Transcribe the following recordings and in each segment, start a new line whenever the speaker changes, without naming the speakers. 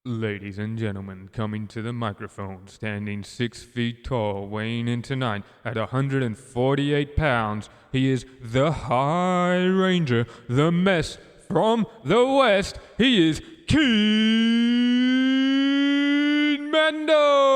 Ladies and gentlemen, coming to the microphone, standing 6 feet tall, weighing in tonight at 148 pounds, he is the High Ranger, the mess from the West. He is Keane Mandles!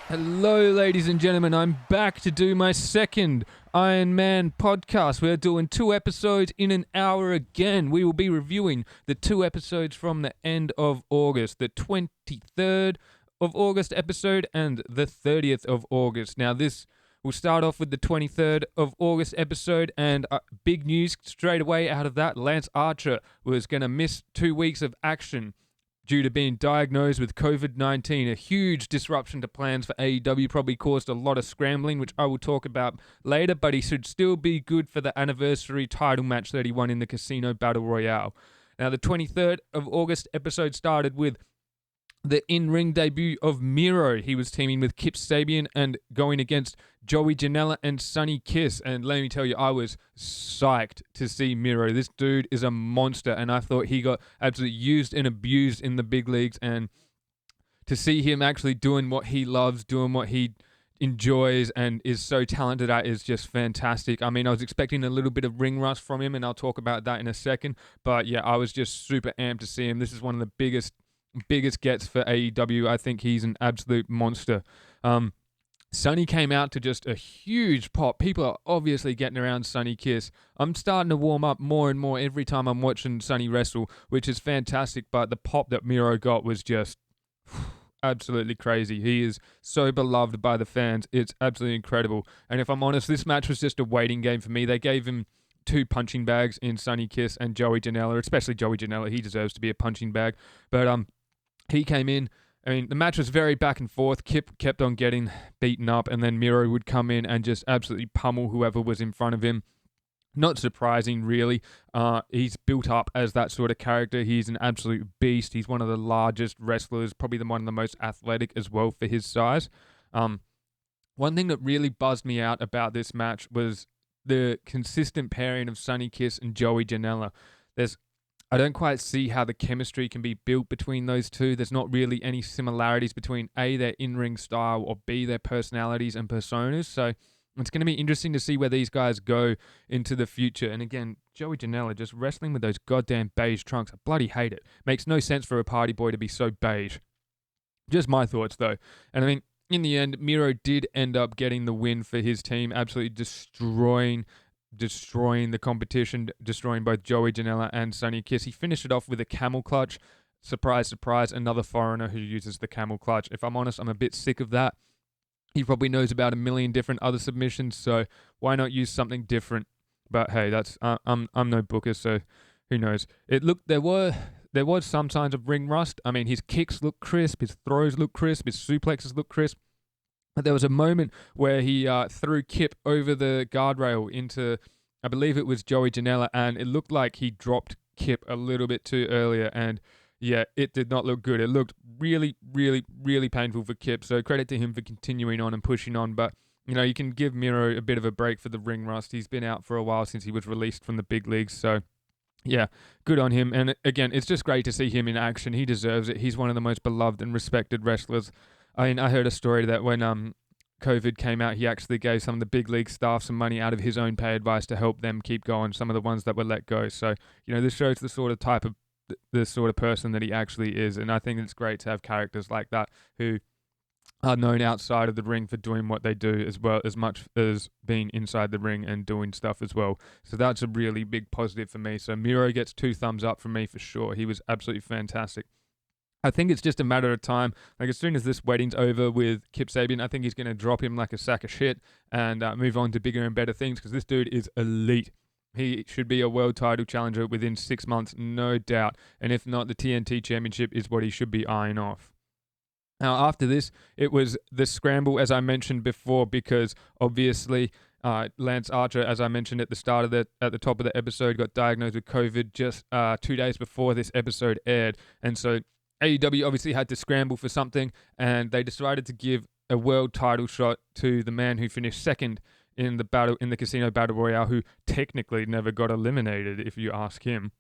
Hello, ladies and gentlemen. I'm back to do my second Ironman podcast. We're doing 2 episodes in an hour again. We will be reviewing the 2 episodes from the end of August, the 23rd of August episode and the 30th of August. Now, this will start off with the 23rd of August episode, and big news straight away out of that. Lance Archer was going to miss 2 weeks of action due to being diagnosed with COVID-19, a huge disruption to plans for AEW, probably caused a lot of scrambling, which I will talk about later, but he should still be good for the Anniversary title match that he won in the Casino Battle Royale. Now, the 23rd of August episode started with the in-ring debut of Miro. He was teaming with Kip Sabian and going against Joey Janela and Sonny Kiss. And let me tell you, I was psyched to see Miro. This dude is a monster, and I thought he got absolutely used and abused in the big leagues. And to see him actually doing what he loves, doing what he enjoys and is so talented at is just fantastic. I mean, I was expecting a little bit of ring rust from him, and I'll talk about that in a second. But yeah, I was just super amped to see him. This is one of the biggest gets for AEW. I think he's an absolute monster. Sonny came out to just a huge pop. People are obviously getting around Sonny Kiss. I'm starting to warm up more and more every time I'm watching Sonny wrestle, which is fantastic, but the pop that Miro got was just absolutely crazy. He is so beloved by the fans. It's absolutely incredible. And if I'm honest, this match was just a waiting game for me. They gave him 2 punching bags in Sonny Kiss and Joey Janela, especially Joey Janela. He deserves to be a punching bag. But he came in. I mean, the match was very back and forth. Kip kept on getting beaten up, and then Miro would come in and just absolutely pummel whoever was in front of him. Not surprising, really. He's built up as that sort of character. He's an absolute beast. He's one of the largest wrestlers, probably one of the most athletic as well for his size. One thing that really buzzed me out about this match was the consistent pairing of Sonny Kiss and Joey Janela. I don't quite see how the chemistry can be built between those two. There's not really any similarities between A, their in-ring style, or B, their personalities and personas. So it's going to be interesting to see where these guys go into the future. And again, Joey Janela just wrestling with those goddamn beige trunks. I bloody hate it. Makes no sense for a party boy to be so beige. Just my thoughts, though. And I mean, in the end, Miro did end up getting the win for his team, absolutely destroying the competition, destroying both Joey Janela and Sonny Kiss. He finished it off with a camel clutch. Surprise, surprise, another foreigner who uses the camel clutch. If I'm honest, I'm a bit sick of that. He probably knows about a million different other submissions, so why not use something different? But hey, that's I'm no booker, so who knows? There was some signs of ring rust. I mean, his kicks look crisp, his throws look crisp, his suplexes look crisp. But there was a moment where he threw Kip over the guardrail into, I believe it was Joey Janela, and it looked like he dropped Kip a little bit too earlier, and yeah, it did not look good. It looked really, really, really painful for Kip, so credit to him for continuing on and pushing on, but you can give Miro a bit of a break for the ring rust. He's been out for a while since he was released from the big leagues, so yeah, good on him. And again, it's just great to see him in action. He deserves it. He's one of the most beloved and respected wrestlers. I mean, I heard a story that when COVID came out, he actually gave some of the big league staff some money out of his own pay advice to help them keep going, some of the ones that were let go. So, this shows the sort of person that he actually is. And I think it's great to have characters like that who are known outside of the ring for doing what they do as well as much as being inside the ring and doing stuff as well. So that's a really big positive for me. So Miro gets 2 thumbs up from me for sure. He was absolutely fantastic. I think it's just a matter of time. Like, as soon as this wedding's over with Kip Sabian, I think he's going to drop him like a sack of shit and move on to bigger and better things, because this dude is elite. He should be a world title challenger within 6 months, no doubt. And if not, the TNT Championship is what he should be eyeing off. Now, after this, it was the scramble, as I mentioned before, because obviously Lance Archer, as I mentioned at the top of the episode, got diagnosed with COVID just 2 days before this episode aired. And so AEW obviously had to scramble for something, and they decided to give a world title shot to the man who finished second in the Casino Battle Royale, who technically never got eliminated, if you ask him.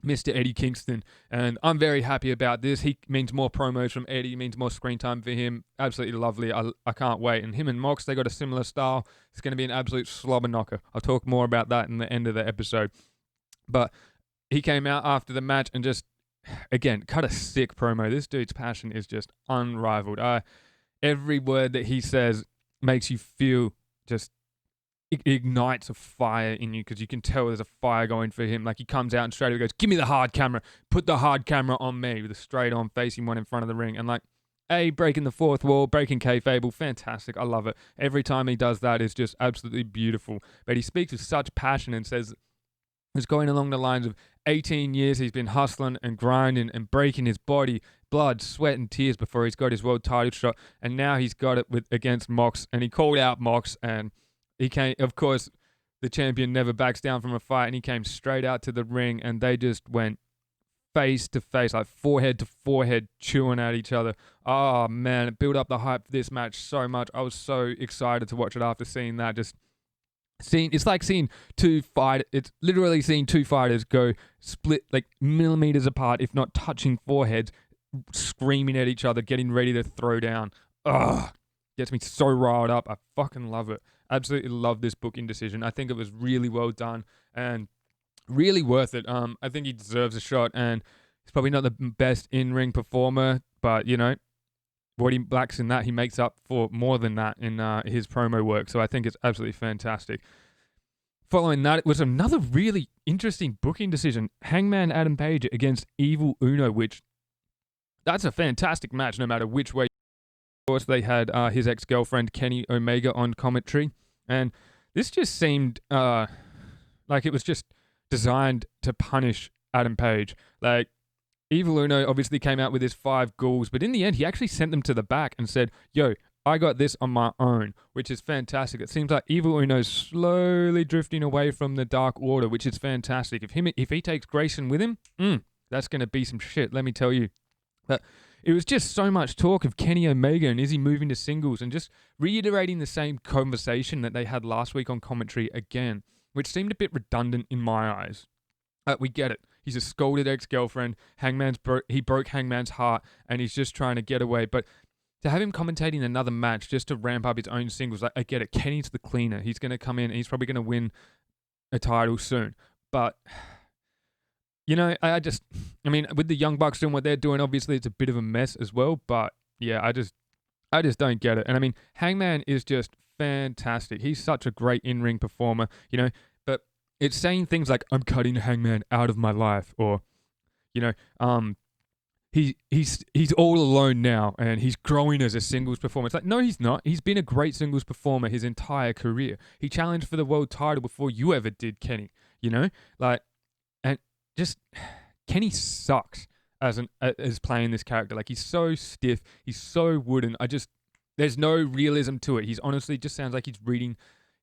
Mr. Eddie Kingston, and I'm very happy about this. He means more promos from Eddie, means more screen time for him. Absolutely lovely. I can't wait. And him and Mox, they got a similar style. It's going to be an absolute slobber knocker. I'll talk more about that in the end of the episode. But he came out after the match and just, again, cut a sick promo. This dude's passion is just unrivaled. Every word that he says makes you feel just, it ignites a fire in you, because you can tell there's a fire going for him. Like, he comes out and straight away goes, give me the hard camera. Put the hard camera on me, with a straight on facing one in front of the ring. And like, breaking the fourth wall, breaking kayfabe, fantastic. I love it. Every time he does that, it's just absolutely beautiful. But he speaks with such passion and says, it's going along the lines of 18 years he's been hustling and grinding and breaking his body, blood, sweat, and tears before he's got his world title shot. And now he's got it against Mox. And he called out Mox, and he came, of course, the champion never backs down from a fight, and he came straight out to the ring, and they just went face to face, like forehead to forehead, chewing at each other. Oh, man, it built up the hype for this match so much. I was so excited to watch it after seeing that. It's like seeing it's literally seeing two fighters go split like millimeters apart, if not touching foreheads, screaming at each other, getting ready to throw down. Ugh. Gets me so riled up. I fucking love it. Absolutely love this booking decision. I think it was really well done and really worth it. I think he deserves a shot, and he's probably not the best in-ring performer, but, you know, what he lacks in that, he makes up for more than that in his promo work. So I think it's absolutely fantastic. Following that, it was another really interesting booking decision. Hangman Adam Page against Evil Uno, which that's a fantastic match no matter which way. Of course, they had his ex-girlfriend Kenny Omega on commentary, and this just seemed like it was just designed to punish Adam Page. Like, Evil Uno obviously came out with his 5 ghouls, but in the end, he actually sent them to the back and said, yo, I got this on my own, which is fantastic. It seems like Evil Uno's slowly drifting away from the Dark Order, which is fantastic. If he takes Grayson with him, that's going to be some shit, let me tell you. But it was just so much talk of Kenny Omega and is he moving to singles, and just reiterating the same conversation that they had last week on commentary again, which seemed a bit redundant in my eyes. We get it. He's a scolded ex-girlfriend. He broke Hangman's heart, and he's just trying to get away. But to have him commentating another match just to ramp up his own singles, I get it. Kenny's the cleaner. He's going to come in, and he's probably going to win a title soon. But, you know, I mean, with the Young Bucks doing what they're doing, obviously it's a bit of a mess as well. But yeah, I just don't get it. And I mean, Hangman is just fantastic. He's such a great in-ring performer, you know. But it's saying things like, I'm cutting Hangman out of my life, or, you know, he's all alone now and he's growing as a singles performer. It's like, no, he's not. He's been a great singles performer his entire career. He challenged for the world title before you ever did, Kenny, you know? Like, and just, Kenny sucks as playing this character. Like, he's so stiff. He's so wooden. There's no realism to it. He's honestly just sounds like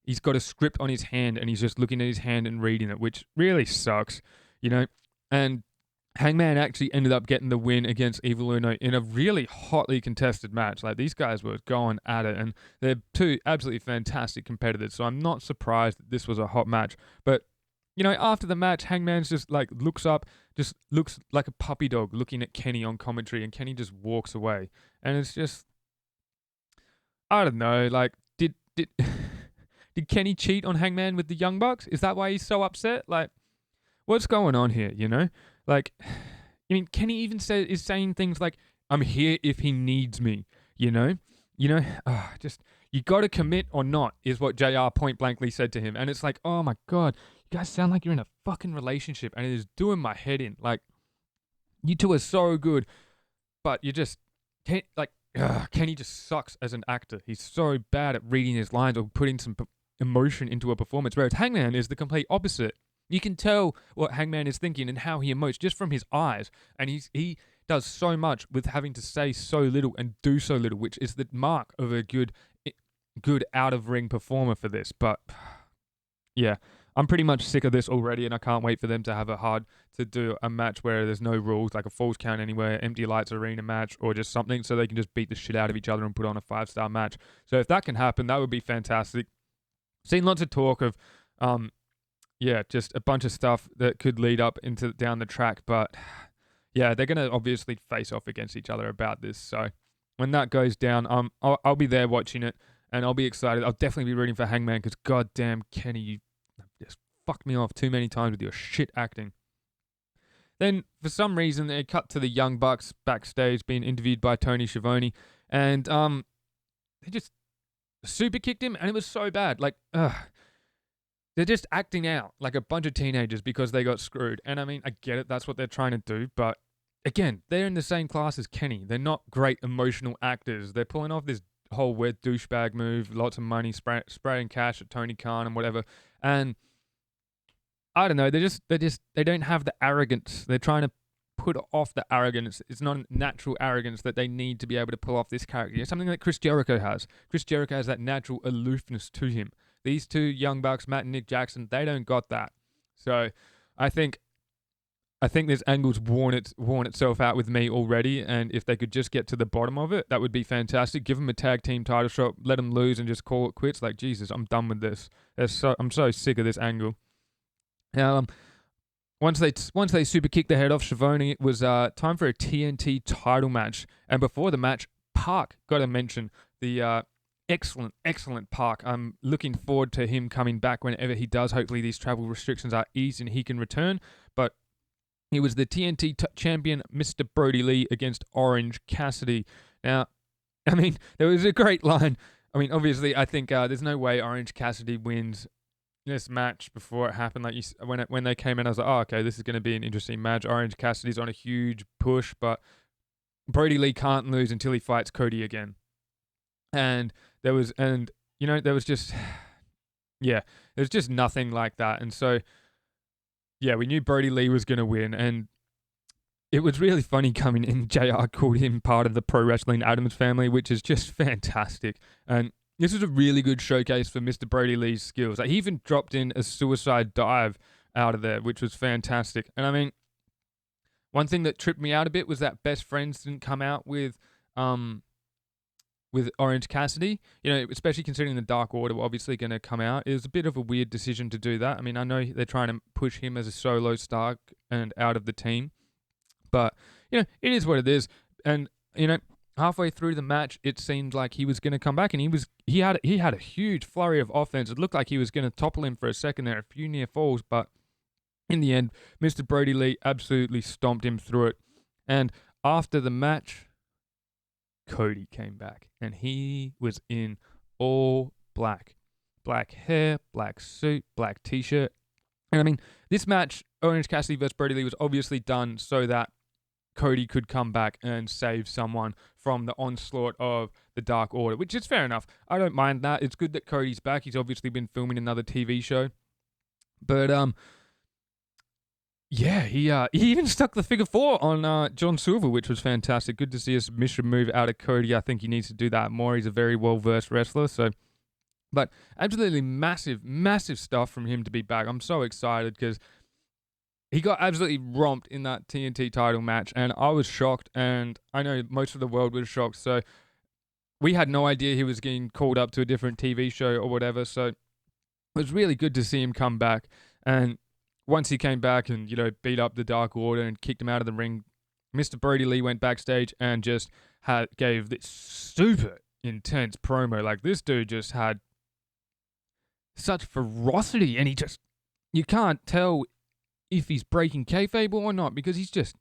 he's got a script on his hand and he's just looking at his hand and reading it, which really sucks, you know? And Hangman actually ended up getting the win against Evil Uno in a really hotly contested match. Like, these guys were going at it, and they're two absolutely fantastic competitors, so I'm not surprised that this was a hot match. But, you know, after the match, Hangman's just, like, looks like a puppy dog looking at Kenny on commentary, and Kenny just walks away. And it's just, I don't know, like, did Kenny cheat on Hangman with the Young Bucks? Is that why he's so upset? Like, what's going on here, you know? Like, I mean, Kenny even is saying things like, I'm here if he needs me, you know? You got to commit or not, is what JR point blankly said to him. And it's like, oh my God, you guys sound like you're in a fucking relationship, and it is doing my head in. Like, you two are so good, but you just can't, like, Kenny just sucks as an actor. He's so bad at reading his lines or putting some emotion into a performance, whereas Hangman is the complete opposite. You can tell what Hangman is thinking and how he emotes just from his eyes. And he does so much with having to say so little and do so little, which is the mark of a good out-of-ring performer for this. But, yeah, I'm pretty much sick of this already, and I can't wait for them to do a match where there's no rules, like a Falls Count Anywhere, Empty Lights Arena match, or just something so they can just beat the shit out of each other and put on a 5-star match. So if that can happen, that would be fantastic. seen lots of talk of, just a bunch of stuff that could lead up into down the track. But yeah, they're going to obviously face off against each other about this. So when that goes down, I'll be there watching it, and I'll be excited. I'll definitely be rooting for Hangman because goddamn Kenny, you just fucked me off too many times with your shit acting. Then, for some reason, they cut to the Young Bucks backstage being interviewed by Tony Schiavone, and they just super kicked him, and it was so bad. Like, they're just acting out like a bunch of teenagers because they got screwed. And I mean, I get it, that's what they're trying to do, but again, they're in the same class as Kenny. They're not great emotional actors. They're pulling off this whole weird douchebag move, lots of money, spraying cash at Tony Khan and whatever, and I don't know. They don't have the arrogance. They're trying to put off the arrogance. It's not a natural arrogance that they need to be able to pull off this character. It's something that Chris Jericho has. Chris Jericho has that natural aloofness to him. These two Young Bucks, Matt and Nick Jackson, they don't got that. So I think this angle's worn itself out with me already. And if they could just get to the bottom of it, that would be fantastic. Give them a tag team title shot, let them lose, and just call it quits. Like, Jesus, I'm done with this. I'm so sick of this angle. Once they super kicked the head off Schiavone, it was time for a TNT title match. And before the match, Park, got to mention the excellent Park. I'm looking forward to him coming back whenever he does. Hopefully these travel restrictions are eased and he can return. But he was the TNT champion, Mr. Brody Lee, against Orange Cassidy. Now, I mean, there was a great line. I mean, obviously, I think there's no way Orange Cassidy wins this match before it happened. Like when they came in, I was like, oh, okay, this is going to be an interesting match. Orange Cassidy's on a huge push, but Brody Lee can't lose until he fights Cody again. And there was just nothing like that. And so, yeah, we knew Brody Lee was going to win, and it was really funny coming in. JR called him part of the Pro Wrestling Adams family, which is just fantastic. And this was a really good showcase for Mr. Brody Lee's skills. Like, he even dropped in a suicide dive out of there, which was fantastic. And I mean, one thing that tripped me out a bit was that Best Friends didn't come out with Orange Cassidy. You know, especially considering the Dark Order were obviously going to come out. It was a bit of a weird decision to do that. I mean, I know they're trying to push him as a solo star and out of the team, but you know, it is what it is. And you know, halfway through the match, it seemed like he was going to come back, and he had a huge flurry of offense. It looked like he was going to topple him for a second there, a few near falls, but in the end, Mr. Brody Lee absolutely stomped him through it. And after the match, Cody came back, and he was in all black. Black hair, black suit, black t-shirt. And I mean, this match, Orange Cassidy versus Brody Lee, was obviously done so that Cody could come back and save someone from the onslaught of the Dark Order, which is fair enough. I don't mind that. It's good that Cody's back. He's obviously been filming another TV show. But, yeah, he even stuck the figure 4 on John Silver, which was fantastic. Good to see a submission move out of Cody. I think he needs to do that more. He's a very well-versed wrestler. So, but absolutely massive, massive stuff from him to be back. I'm so excited because he got absolutely romped in that TNT title match, and I was shocked, and I know most of the world was shocked. So we had no idea he was getting called up to a different TV show or whatever. So it was really good to see him come back. And once he came back and, you know, beat up the Dark Order and kicked him out of the ring, Mr. Brody Lee went backstage and just gave this super intense promo. Like, this dude just had such ferocity, and you can't tell if he's breaking kayfabe or not because he's just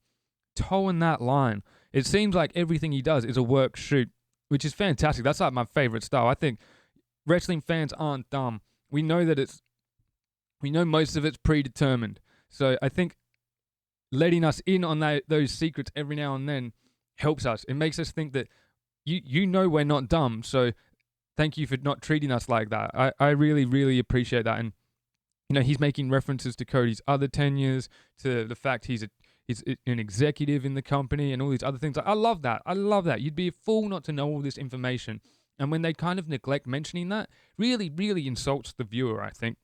towing that line. It seems like everything he does is a work shoot, which is fantastic. That's like my favorite style. I think wrestling fans aren't dumb. We know most of it's predetermined. So I think letting us in on those secrets every now and then helps us. It makes us think that you know we're not dumb. So thank you for not treating us like that. I really, really appreciate that. And you know, he's making references to Cody's other tenures, to the fact he's an executive in the company and all these other things. I love that. You'd be a fool not to know all this information. And when they kind of neglect mentioning that, really, really insults the viewer, I think.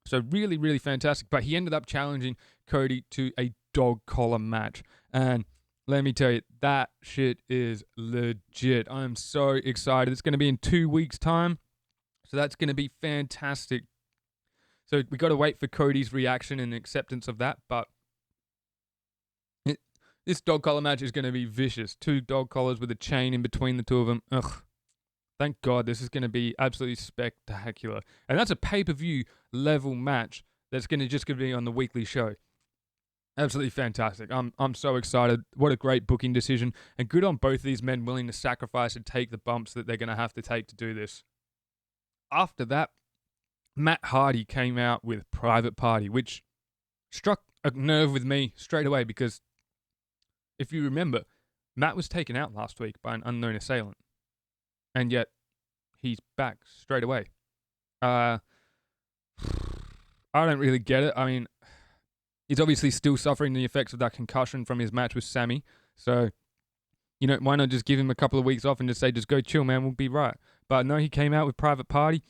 So really, really fantastic. But he ended up challenging Cody to a dog collar match. And let me tell you, that shit is legit. I am so excited. It's going to be in 2 weeks' time. So that's going to be fantastic. So we got to wait for Cody's reaction and acceptance of that. But this dog collar match is going to be vicious. 2 dog collars with a chain in between the two of them. Ugh. Thank God this is going to be absolutely spectacular. And that's a pay-per-view level match that's going to be on the weekly show. Absolutely fantastic. I'm so excited. What a great booking decision. And good on both of these men willing to sacrifice and take the bumps that they're going to have to take to do this. After that, Matt Hardy came out with Private Party, which struck a nerve with me straight away because if you remember, Matt was taken out last week by an unknown assailant. And yet, he's back straight away. I don't really get it. I mean, he's obviously still suffering the effects of that concussion from his match with Sammy. So, why not just give him a couple of weeks off and just say, just go chill, man, we'll be right. But no, he came out with Private Party.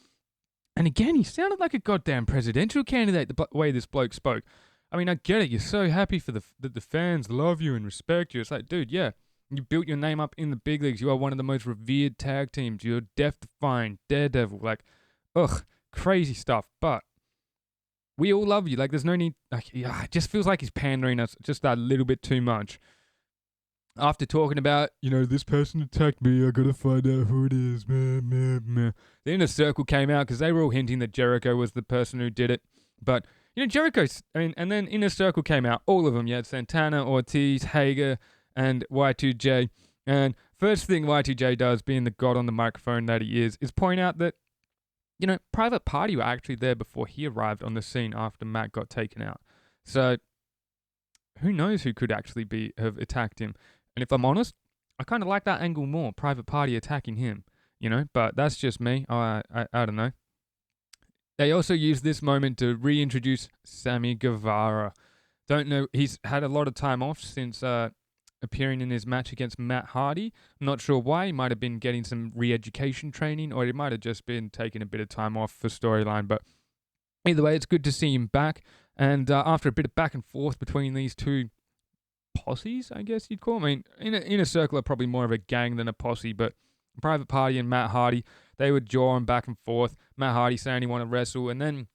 And again, he sounded like a goddamn presidential candidate, the way this bloke spoke. I mean, I get it. You're so happy for that the fans love you and respect you. It's like, dude, yeah. You built your name up in the big leagues. You are one of the most revered tag teams. You're death-defying Daredevil. Like, crazy stuff. But we all love you. Like, there's no need. Like, it just feels like he's pandering us just a little bit too much. After talking about, this person attacked me, I gotta find out who it is. Meh, meh, meh. The Inner Circle came out because they were all hinting that Jericho was the person who did it. But, Jericho's. And then Inner Circle came out. All of them. You had Santana, Ortiz, Hager, and Y2J. And first thing Y2J does, being the god on the microphone that he is point out that, Private Party were actually there before he arrived on the scene after Matt got taken out. So, who knows who could actually have attacked him. And if I'm honest, I kind of like that angle more, Private Party attacking him, but that's just me. I don't know. They also used this moment to reintroduce Sammy Guevara. Don't know, he's had a lot of time off since appearing in his match against Matt Hardy. I'm not sure why. He might have been getting some re-education training, or he might have just been taking a bit of time off for storyline. But either way, it's good to see him back. And after a bit of back and forth between these two posses, I guess you'd call them. I mean, Inner Circle are probably more of a gang than a posse, but Private Party and Matt Hardy, they were jawing back and forth. Matt Hardy saying he wanted to wrestle. And then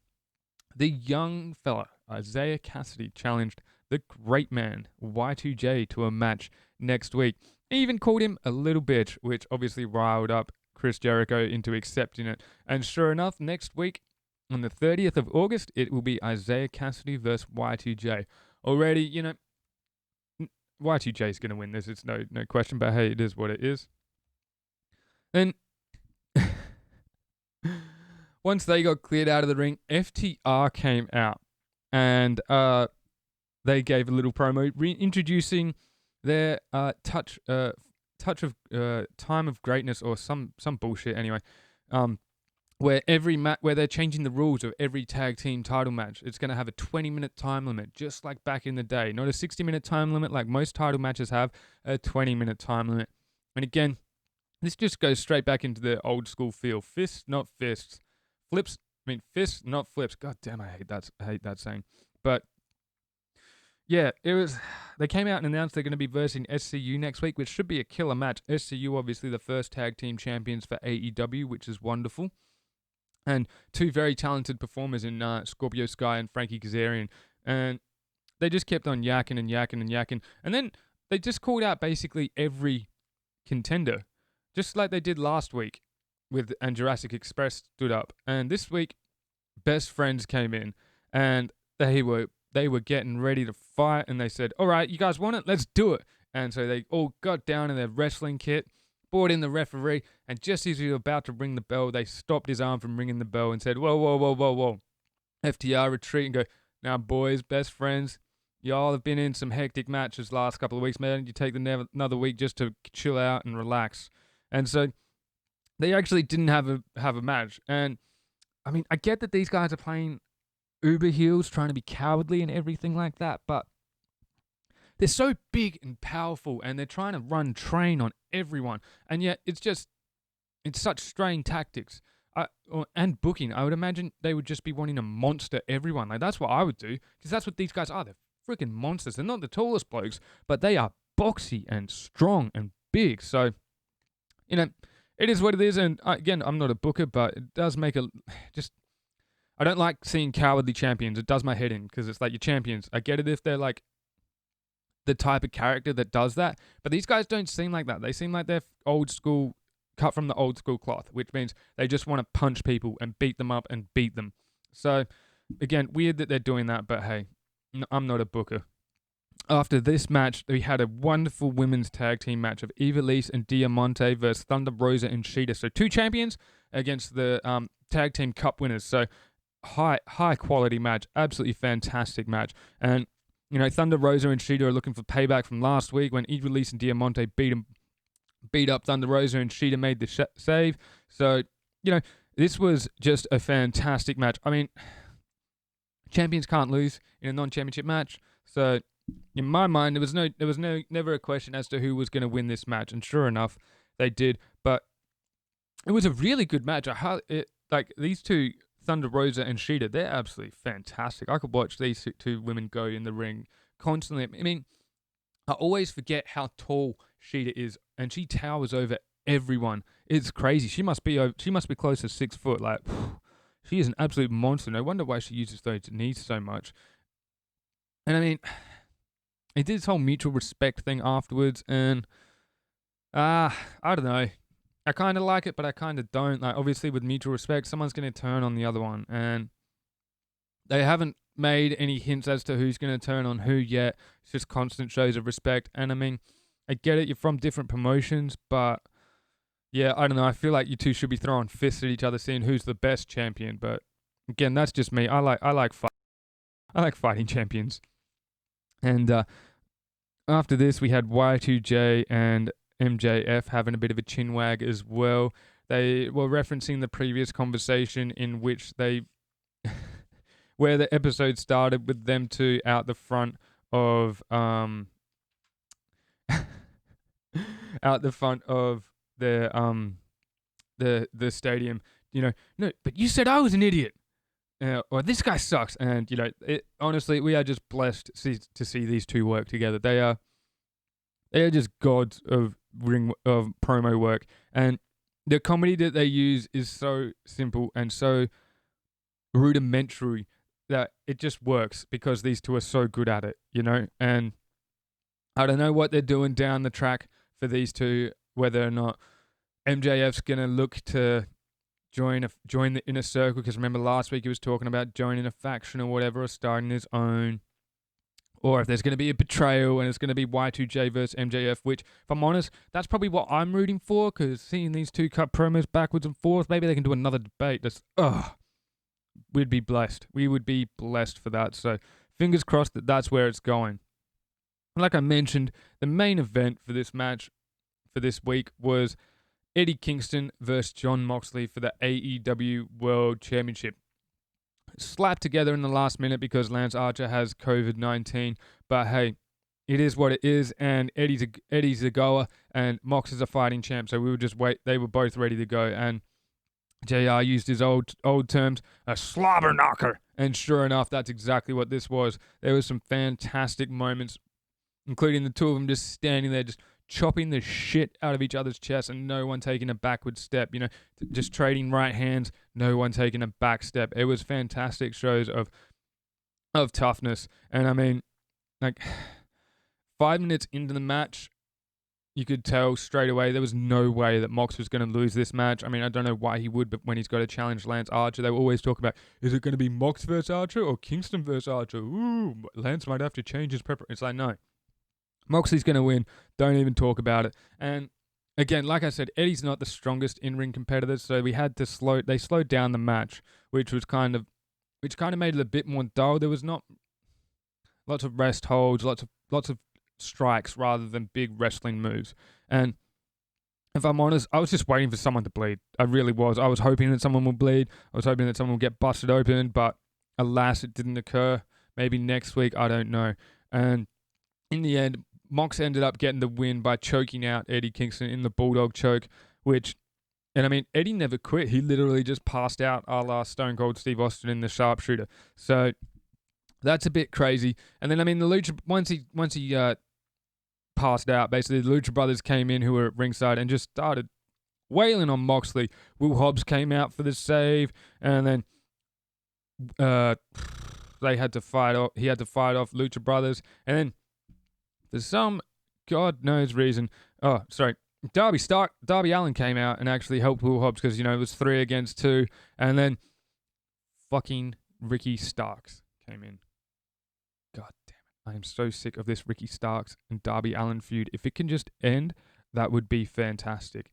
the young fella, Isaiah Cassidy, challenged the great man, Y2J, to a match next week. He even called him a little bitch, which obviously riled up Chris Jericho into accepting it. And sure enough, next week, on the 30th of August, it will be Isaiah Cassidy versus Y2J. Already, Y2J is going to win this. It's no question, but hey, it is what it is. Then, once they got cleared out of the ring, FTR came out. And they gave a little promo reintroducing their touch of time of greatness, or some bullshit anyway, where where they're changing the rules of every tag team title match. It's going to have a 20-minute time limit, just like back in the day. Not a 60-minute time limit like most title matches have, a 20-minute time limit. And again, this just goes straight back into the old school feel. Fists, not fists. Fists, not flips. God damn, I hate that saying. But yeah, they came out and announced they're going to be versing SCU next week, which should be a killer match. SCU, obviously the first tag team champions for AEW, which is wonderful. And 2 very talented performers in Scorpio Sky and Frankie Kazarian. And they just kept on yakking and yakking and yakking. And then they just called out basically every contender, just like they did last week and Jurassic Express stood up. And this week, Best Friends came in and they were getting ready to fight, and they said, all right, you guys want it? Let's do it. And so they all got down in their wrestling kit, brought in the referee, and just as he was about to ring the bell, they stopped his arm from ringing the bell and said, whoa, whoa, whoa, whoa, whoa. FTR retreat and go, now boys, Best Friends, y'all have been in some hectic matches last couple of weeks, man. You take another week just to chill out and relax. And so they actually didn't have a match. And I mean, I get that these guys are playing uber heels, trying to be cowardly and everything like that, but they're so big and powerful, and they're trying to run train on everyone, and yet it's such strained tactics and booking. I would imagine they would just be wanting to monster everyone. Like, that's what I would do, because that's what these guys are. They're freaking monsters. They're not the tallest blokes, but they are boxy and strong and big. So, it is what it is. And again, I'm not a booker, but it does make I don't like seeing cowardly champions. It does my head in because it's like your champions. I get it if they're like the type of character that does that, but these guys don't seem like that. They seem like they're old school, cut from the old school cloth, which means they just want to punch people and beat them up and beat them. So again, weird that they're doing that, but hey, I'm not a booker. After this match, we had a wonderful women's tag team match of Ivelisse and Diamante versus Thunder Rosa and Sheeta. So 2 champions against the tag team cup winners. So high quality match, absolutely fantastic match. And Thunder Rosa and Sheeta are looking for payback from last week when Ivelisse and Diamante beat up Thunder Rosa and Sheeta made the save. So this was just a fantastic match. I mean, champions can't lose in a non-championship match. So in my mind, there was never a question as to who was going to win this match, and sure enough, they did. But it was a really good match. Like these two, Thunder Rosa and Sheeta, they're absolutely fantastic. I could watch these two women go in the ring constantly. I mean, I always forget how tall Sheeta is, and she towers over everyone. It's crazy. She must be close to 6 foot. Like, she is an absolute monster. No wonder why she uses those knees so much. And I mean, it did this whole mutual respect thing afterwards, and I don't know. I kind of like it, but I kind of don't. Like, obviously, with mutual respect, someone's going to turn on the other one, and they haven't made any hints as to who's going to turn on who yet. It's just constant shows of respect. And I mean, I get it. You're from different promotions, but yeah, I don't know. I feel like you two should be throwing fists at each other, seeing who's the best champion. But again, that's just me. I like fighting champions. And after this, we had Y2J and MJF having a bit of a chin wag as well. They were referencing the previous conversation in which where the episode started with them two out the front of the stadium. No, but you said I was an idiot. Or this guy sucks. And honestly, we are just blessed to see these two work together. They are just gods of promo work, and the comedy that they use is so simple and so rudimentary that it just works because these two are so good at it, And I don't know what they're doing down the track for these two, whether or not MJF's gonna look to join the inner circle, because remember last week he was talking about joining a faction or whatever, or starting his own, or if there's going to be a betrayal and it's going to be Y2J versus MJF, which, if I'm honest, that's probably what I'm rooting for, because seeing these two cut promos backwards and forth, maybe they can do another debate. We'd be blessed. We would be blessed for that. So fingers crossed that that's where it's going. Like I mentioned, the main event for this match for this week was Eddie Kingston versus Jon Moxley for the AEW World Championship. Slapped together in the last minute because Lance Archer has COVID-19, but hey, it is what it is, and Eddie's a goer, and Mox is a fighting champ, so we would just wait. They were both ready to go, and JR used his old terms, a slobber knocker, and sure enough, that's exactly what this was. There was some fantastic moments, including the two of them just standing there, just chopping the shit out of each other's chests, and no one taking a backward step, just trading right hands, no one taking a back step. It was fantastic shows of toughness. And I mean, like 5 minutes into the match, you could tell straight away there was no way that Mox was going to lose this match. I mean, I don't know why he would, but when he's got to challenge Lance Archer, they will always talk about, is it going to be Mox versus Archer or Kingston versus Archer? Ooh, Lance might have to change his preference. It's like, no. Moxley's going to win. Don't even talk about it. And again, like I said, Eddie's not the strongest in-ring competitor, so we had to they slowed down the match, which kind of made it a bit more dull. There was not lots of rest holds, lots of strikes rather than big wrestling moves. And if I'm honest, I was just waiting for someone to bleed. I really was. I was hoping that someone would bleed. I was hoping that someone would get busted open, but alas, it didn't occur. Maybe next week, I don't know. And in the end, Mox ended up getting the win by choking out Eddie Kingston in the Bulldog choke, and I mean, Eddie never quit. He literally just passed out a la Stone Cold Steve Austin in the sharpshooter. So that's a bit crazy. And then, I mean, the Lucha, once he passed out, basically the Lucha Brothers came in, who were at ringside, and just started wailing on Moxley. Will Hobbs came out for the save, and then they had to fight off. He had to fight off Lucha Brothers, and then for some God knows reason, Darby Allin came out and actually helped Will Hobbs because it was 3 against 2, and then fucking Ricky Starks came in. God damn it. I am so sick of this Ricky Starks and Darby Allin feud. If it can just end, that would be fantastic.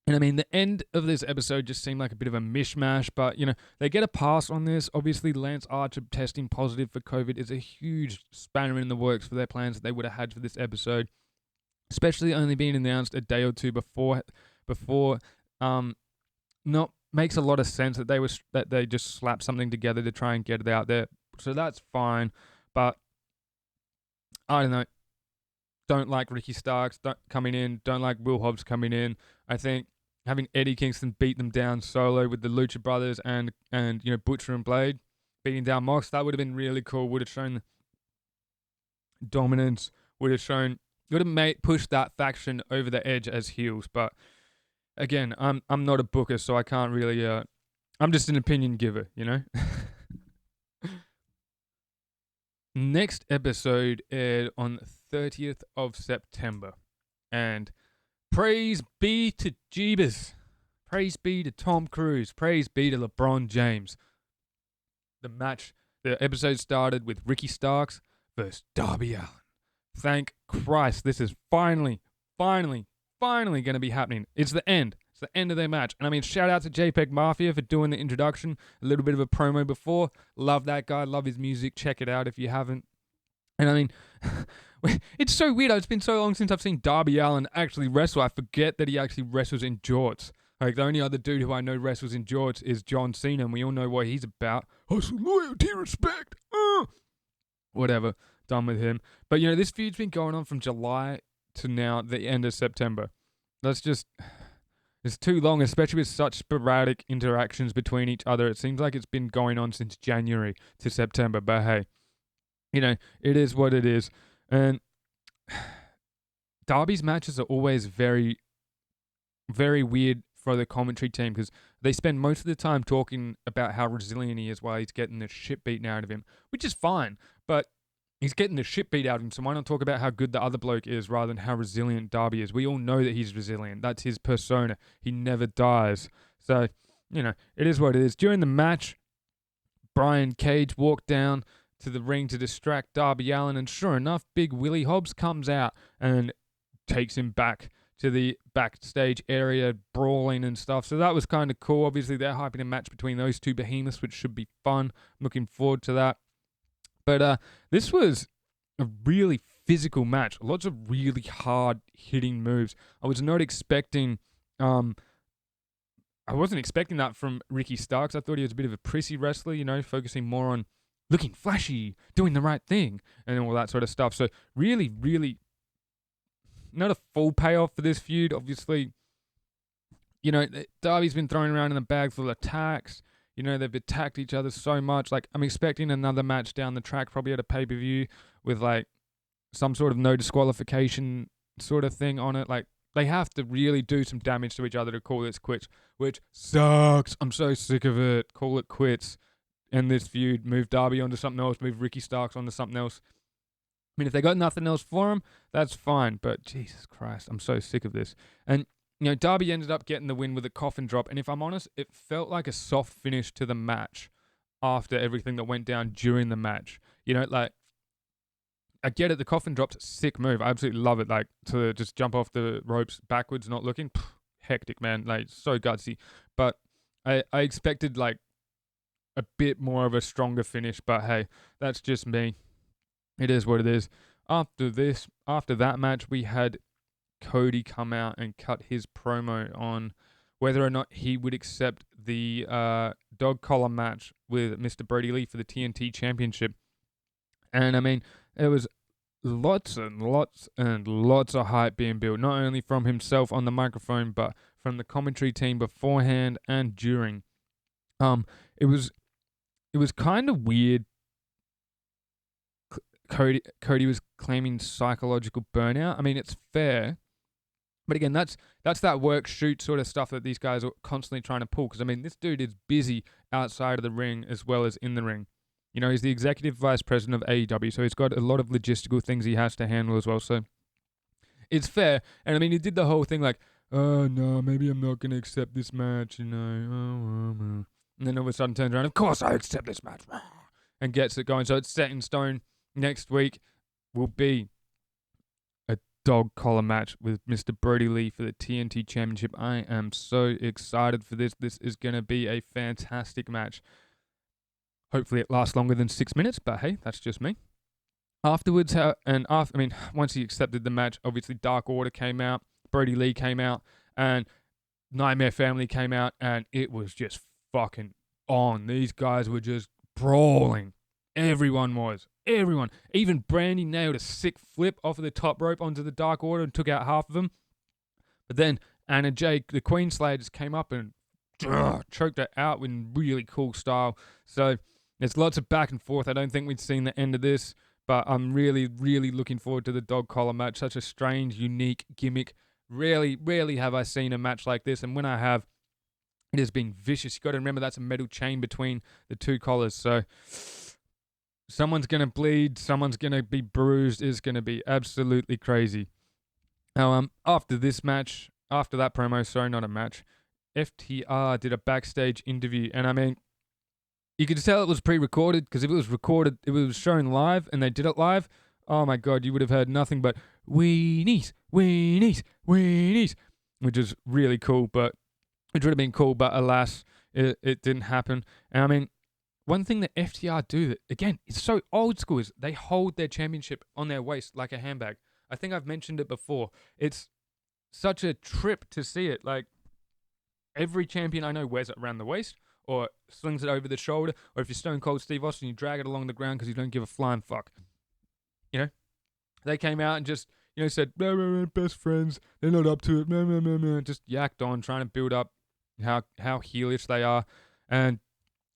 And I mean, the end of this episode just seemed like a bit of a mishmash, but, they get a pass on this. Obviously, Lance Archer testing positive for COVID is a huge spanner in the works for their plans that they would have had for this episode, especially only being announced a day or two before. Not makes a lot of sense that they just slapped something together to try and get it out there. So that's fine, but I don't know. Don't like Ricky Starks coming in. Don't like Will Hobbs coming in. I think having Eddie Kingston beat them down solo with the Lucha Brothers and Butcher and Blade beating down Mox, that would have been really cool. Would have shown dominance. Would have pushed that faction over the edge as heels. But again, I'm not a booker, so I can't really. I'm just an opinion giver, Next episode aired on 30th of September, and praise be to Jeebus, praise be to Tom Cruise, praise be to LeBron James. The episode started with Ricky Starks versus Darby Allin. Thank Christ, this is finally going to be happening. It's the end. It's the end of their match. And I mean, shout out to JPEG Mafia for doing the introduction. A little bit of a promo before. Love that guy. Love his music. Check it out if you haven't. And I mean, it's so weird. It's been so long since I've seen Darby Allin actually wrestle. I forget that he actually wrestles in jorts. Like, the only other dude who I know wrestles in jorts is John Cena, and we all know what he's about. Hustle, loyalty, respect. Whatever. Done with him. But, this feud's been going on from July to now, the end of September. It's too long, especially with such sporadic interactions between each other. It seems like it's been going on since January to September. But hey, it is what it is. And Darby's matches are always very, very weird for the commentary team because they spend most of the time talking about how resilient he is while he's getting the shit beaten out of him, which is fine. But he's getting the shit beat out of him, so why not talk about how good the other bloke is rather than how resilient Darby is? We all know that he's resilient. That's his persona. He never dies. So, it is what it is. During the match, Brian Cage walked down to the ring to distract Darby Allin, and sure enough, Big Willie Hobbs comes out and takes him back to the backstage area, brawling and stuff. So that was kind of cool. Obviously, they're hyping a match between those two behemoths, which should be fun. I'm looking forward to that. But this was a really physical match. Lots of really hard-hitting moves. I was not expecting... I wasn't expecting that from Ricky Starks. I thought he was a bit of a prissy wrestler, focusing more on looking flashy, doing the right thing, and all that sort of stuff. So really, really not a full payoff for this feud. Obviously, Darby's been thrown around in a bag full of attacks. They've attacked each other so much. Like, I'm expecting another match down the track, probably at a pay-per-view with, like, some sort of no disqualification sort of thing on it. Like, they have to really do some damage to each other to call this quits, which sucks. I'm so sick of it. Call it quits. End this feud. Move Darby onto something else. Move Ricky Starks onto something else. I mean, if they got nothing else for him, that's fine. But Jesus Christ, I'm so sick of this. And Darby ended up getting the win with a coffin drop, and if I'm honest, it felt like a soft finish to the match after everything that went down during the match. I get it, the coffin drop's a sick move. I absolutely love it, like, to just jump off the ropes backwards, not looking. Hectic, man. Like, so gutsy. But I expected, like, a bit more of a stronger finish, but hey, that's just me. It is what it is. After that match, we had Cody come out and cut his promo on whether or not he would accept the dog collar match with Mr. Brody Lee for the TNT Championship. And I mean, there was lots and lots and lots of hype being built, not only from himself on the microphone, but from the commentary team beforehand and during. It was kind of weird. Cody was claiming psychological burnout. I mean, it's fair. But again, that's that work shoot sort of stuff that these guys are constantly trying to pull. Because I mean, this dude is busy outside of the ring as well as in the ring. You know, he's the executive vice president of AEW, so he's got a lot of logistical things he has to handle as well. So it's fair. And I mean, he did the whole thing like, oh no, maybe I'm not gonna accept this match, you know. And then all of a sudden turns around, of course I accept this match, and gets it going. So it's set in stone. Next week will be a dog collar match with Mr. Brody Lee for the TNT Championship. I am so excited for this. This is going to be a fantastic match. Hopefully it lasts longer than 6 minutes, but hey, that's just me. Afterwards, once he accepted the match, obviously Dark Order came out, Brody Lee came out, and Nightmare Family came out, and it was just fucking on. These guys were just brawling. Everyone was. Everyone. Even Brandy nailed a sick flip off of the top rope onto the Dark Order and took out half of them. But then Anna Jay, the Queen Slayer, just came up and choked her out in really cool style. So there's lots of back and forth. I don't think we've seen the end of this, but I'm really, really looking forward to the dog collar match. Such a strange, unique gimmick. Rarely have I seen a match like this, and when I have, it has been vicious. You've got to remember that's a metal chain between the two collars, so someone's going to bleed, someone's going to be bruised. It's going to be absolutely crazy. Now, after this match, after that promo, sorry, not a match, FTR did a backstage interview, and I mean, you could tell it was pre-recorded, because if it was recorded, if it was shown live, and they did it live, oh my god, you would have heard nothing but weenies, weenies, weenies, which is really cool, but it would have been cool, but alas, it didn't happen. And I mean, one thing that FTR do that, again, it's so old school, is they hold their championship on their waist like a handbag. I think I've mentioned it before. It's such a trip to see it. Like, every champion I know wears it around the waist, or slings it over the shoulder, or if you're Stone Cold Steve Austin, you drag it along the ground because you don't give a flying fuck. You know? They came out and just, you know, said, best friends, they're not up to it, just yacked on, trying to build up how heelish they are. And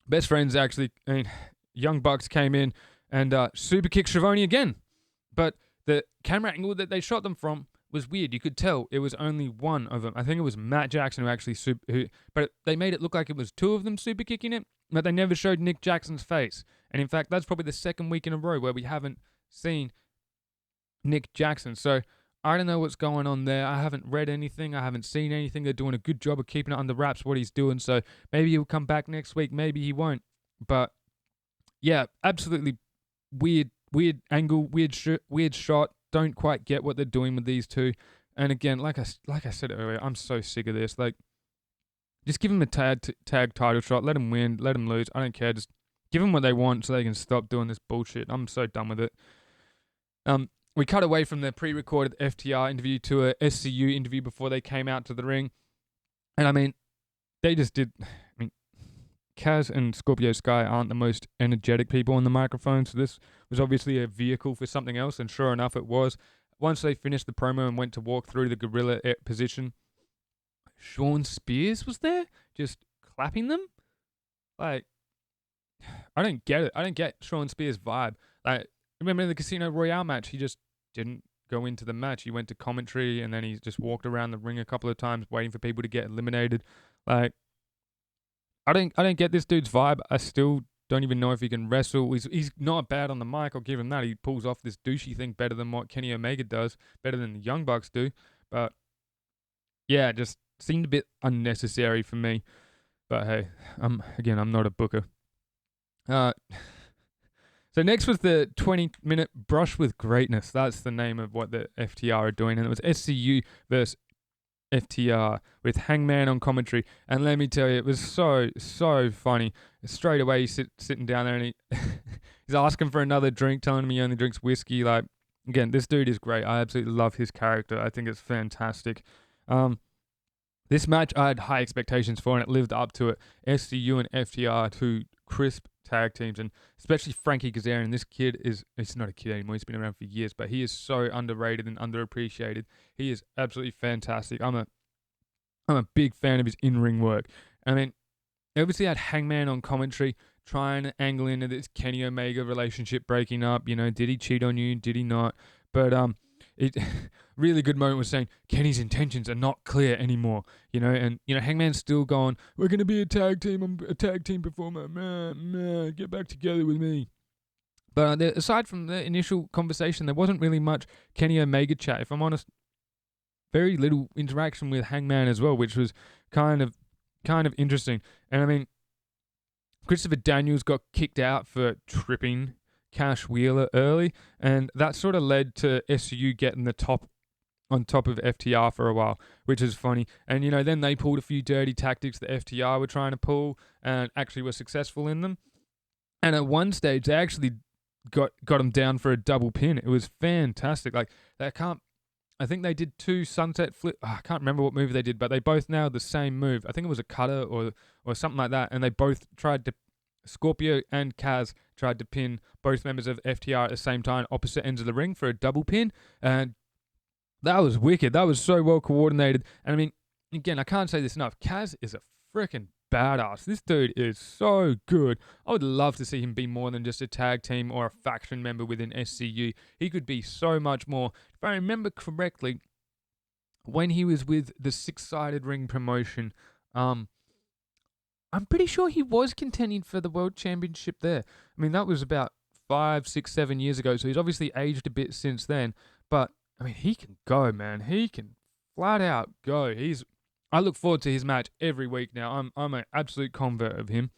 best friends actually, I mean, Young Bucks came in and super kicked Schiavone again. But the camera angle that they shot them from was weird. You could tell it was only one of them. I think it was Matt Jackson who actually but they made it look like it was two of them super kicking it, but they never showed Nick Jackson's face. And in fact, that's probably the second week in a row where we haven't seen Nick Jackson. So I don't know what's going on there. I haven't read anything. I haven't seen anything. They're doing a good job of keeping it under wraps what he's doing. So maybe he'll come back next week. Maybe he won't. But yeah, absolutely weird angle, weird shot. Don't quite get what they're doing with these two. And again, like I said earlier, I'm so sick of this. Like, just give them a tag title shot. Let them win. Let them lose. I don't care. Just give them what they want so they can stop doing this bullshit. I'm so done with it. We cut away from the pre-recorded FTR interview to a SCU interview before they came out to the ring. And I mean, they just did... I mean, Kaz and Scorpio Sky aren't the most energetic people on the microphone, so this was obviously a vehicle for something else, and sure enough, it was. Once they finished the promo and went to walk through the gorilla position, Sean Spears was there, just clapping them. Like, I don't get it. I don't get Sean Spears' vibe. Like, remember in the Casino Royale match, he just didn't go into the match. He went to commentary, and then he just walked around the ring a couple of times waiting for people to get eliminated. Like, I don't get this dude's vibe. I still don't even know if he can wrestle. He's not bad on the mic, I'll give him that. He pulls off this douchey thing better than what Kenny Omega does, better than the Young Bucks do. But yeah, just seemed a bit unnecessary for me. But hey, I'm not a booker. So next was the 20-minute Brush with Greatness. That's the name of what the FTR are doing. And it was SCU versus FTR with Hangman on commentary. And let me tell you, it was so funny. Straight away, he's sitting down there and he's asking for another drink, telling him he only drinks whiskey. Like, again, this dude is great. I absolutely love his character. I think it's fantastic. This match I had high expectations for, and it lived up to it. SCU and FTR, two crisp tag teams, and especially Frankie Kazarian. This kid he's not a kid anymore. He's been around for years, but he is so underrated and underappreciated. He is absolutely fantastic. I'm a big fan of his in-ring work. I mean, obviously I had Hangman on commentary trying to angle into this Kenny Omega relationship breaking up. You know, did he cheat on you? Did he not? But really good moment was saying Kenny's intentions are not clear anymore, and Hangman's still going, we're going to be a tag team, I'm a tag team performer, get back together with me. But aside from the initial conversation, there wasn't really much Kenny Omega chat, if I'm honest. Very little interaction with Hangman as well, which was kind of interesting. And I mean, Christopher Daniels got kicked out for tripping Cash Wheeler early, and that sort of led to SCU getting on top of FTR for a while, which is funny. And then they pulled a few dirty tactics that FTR were trying to pull, and actually were successful in them. And at one stage, they actually got him down for a double pin. It was fantastic. Like, I think they did 2 sunset flip. I can't remember what move they did, but they both nailed the same move. I think it was a cutter or something like that. And they both Scorpio and Kaz tried to pin both members of FTR at the same time, opposite ends of the ring, for a double pin. And that was wicked. That was so well coordinated. And I mean, again, I can't say this enough. Kaz is a freaking badass. This dude is so good. I would love to see him be more than just a tag team or a faction member within SCU. He could be so much more. If I remember correctly, when he was with the Six-Sided Ring promotion, I'm pretty sure he was contending for the World Championship there. I mean, that was about 5, 6, 7 years ago, so he's obviously aged a bit since then. But, I mean, he can go, man. He can flat out go. I look forward to his match every week now. I'm an absolute convert of him.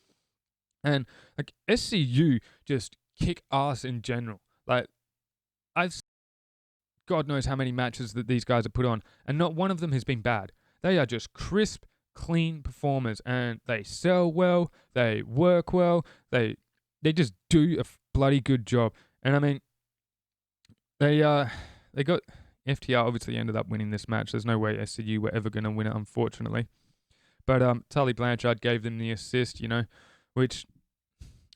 And, like, SCU just kick ass in general. Like, God knows how many matches that these guys have put on, and not one of them has been bad. They are just crisp, clean performers, and they sell well, they work well, they just do a bloody good job. And I mean, they got FTR obviously ended up winning this match. There's no way SCU were ever going to win it, unfortunately. But Tully Blanchard gave them the assist, which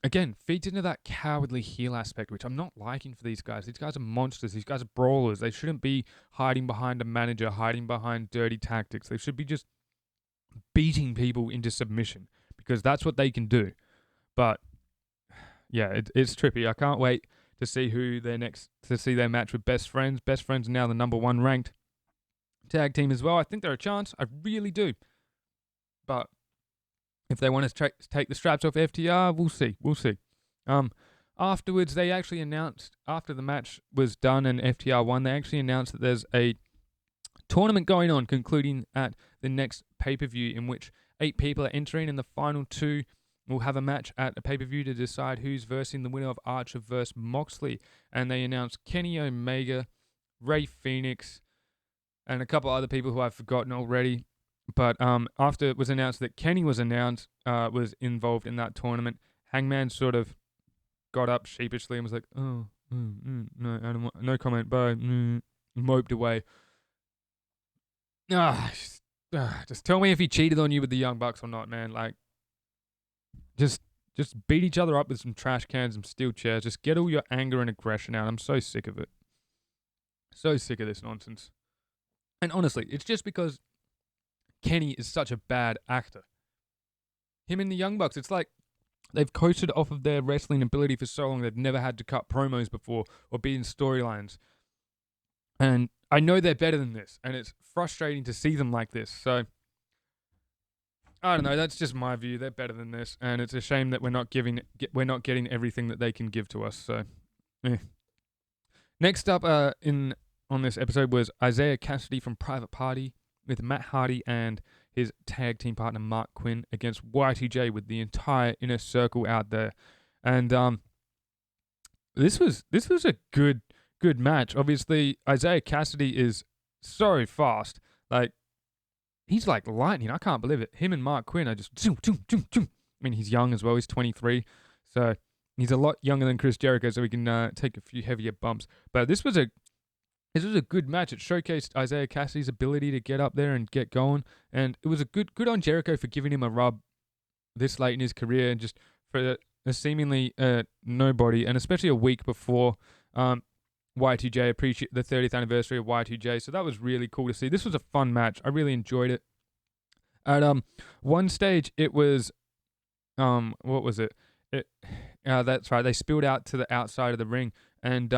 again feeds into that cowardly heel aspect, which I'm not liking for these guys. These guys are monsters. These guys are brawlers. They shouldn't be hiding behind a manager, hiding behind dirty tactics. They should be just beating people into submission, because that's what they can do. But yeah, it's trippy. I can't wait to see their match with Best Friends. Best Friends are now the number 1 ranked tag team as well. I think they're a chance. I really do. But if they want to take the straps off FTR, we'll see. Afterwards, they actually announced, after the match was done and FTR won, they actually announced that there's a tournament going on, concluding at the next pay-per-view, in which 8 people are entering, and the final 2 will have a match at a pay-per-view to decide who's versing the winner of Archer vs. Moxley. And they announced Kenny Omega, Ray Phoenix, and a couple other people who I've forgotten already. But after it was announced that Kenny was involved in that tournament, Hangman sort of got up sheepishly and was like, no, I don't want, no comment, bye, moped away. Just tell me if he cheated on you with the Young Bucks or not, man. Like, just beat each other up with some trash cans and steel chairs. Just get all your anger and aggression out. I'm so sick of it. So sick of this nonsense. And honestly, it's just because Kenny is such a bad actor. Him and the Young Bucks, it's like they've coasted off of their wrestling ability for so long they've never had to cut promos before or be in storylines. And I know they're better than this, and it's frustrating to see them like this. So, I don't know, that's just my view. They're better than this, and it's a shame that we're not getting everything that they can give to us. So, Next up on this episode was Isaiah Cassidy from Private Party with Matt Hardy and his tag team partner Mark Quinn against Y2J with the entire Inner Circle out there. And this was a good match. Obviously, Isaiah Cassidy is so fast. Like, he's like lightning. I can't believe it. Him and Mark Quinn are just... I mean, he's young as well. He's 23. So he's a lot younger than Chris Jericho, so he can take a few heavier bumps. But this was a good match. It showcased Isaiah Cassidy's ability to get up there and get going. And it was a good on Jericho for giving him a rub this late in his career, and just for a seemingly nobody, and especially a week before Y2J, appreciate the 30th anniversary of Y2J. So that was really cool to see. This was a fun match. I really enjoyed it. At one stage, it was what was it? That's right. They spilled out to the outside of the ring, and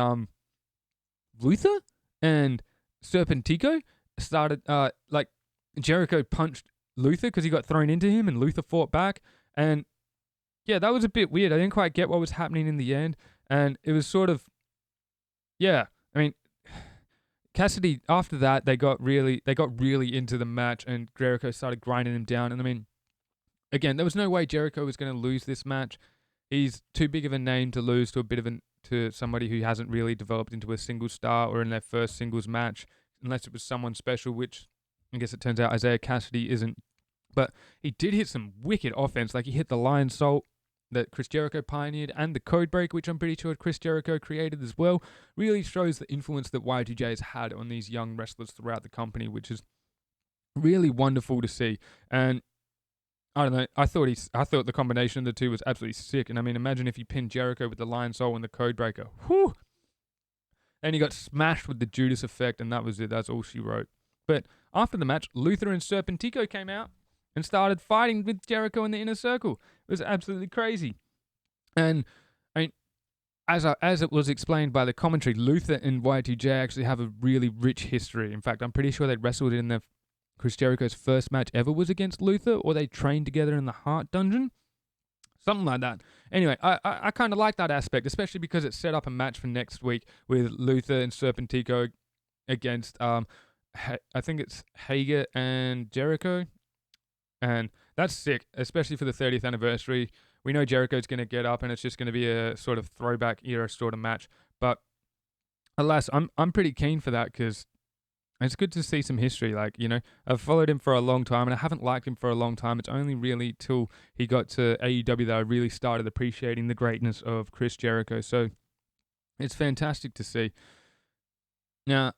Luther and Serpentico started, like, Jericho punched Luther because he got thrown into him and Luther fought back. And yeah, that was a bit weird. I didn't quite get what was happening in the end. And it was sort of, yeah, I mean, Cassidy, after that, they got really into the match and Jericho started grinding him down. And I mean, again, there was no way Jericho was going to lose this match. He's too big of a name to lose to somebody who hasn't really developed into a single star or in their first singles match, unless it was someone special, which I guess it turns out Isaiah Cassidy isn't. But he did hit some wicked offense. Like, he hit the Lion Salt that Chris Jericho pioneered and the Code Break, which I'm pretty sure Chris Jericho created as well. Really shows the influence that Y2J has had on these young wrestlers throughout the company, which is really wonderful to see. And I don't know. I thought the combination of the two was absolutely sick. And I mean, imagine if you pinned Jericho with the Lion Soul and the Code Breaker. Whew! And he got smashed with the Judas effect, and that was it. That's all she wrote. But after the match, Luther and Serpentico came out and started fighting with Jericho in the inner circle. It was absolutely crazy. And I mean, as it was explained by the commentary, Luther and Y2J actually have a really rich history. In fact, I'm pretty sure they wrestled in their Chris Jericho's first match ever was against Luther, or they trained together in the Heart Dungeon. Something like that. Anyway, I kind of like that aspect, especially because it set up a match for next week with Luther and Serpentico against, I think it's Hager and Jericho. And that's sick, especially for the 30th anniversary. We know Jericho's going to get up and it's just going to be a sort of throwback era sort of match. But alas, I'm pretty keen for that because it's good to see some history. Like, you know, I've followed him for a long time and I haven't liked him for a long time. It's only really till he got to AEW that I really started appreciating the greatness of Chris Jericho. So it's fantastic to see. Now,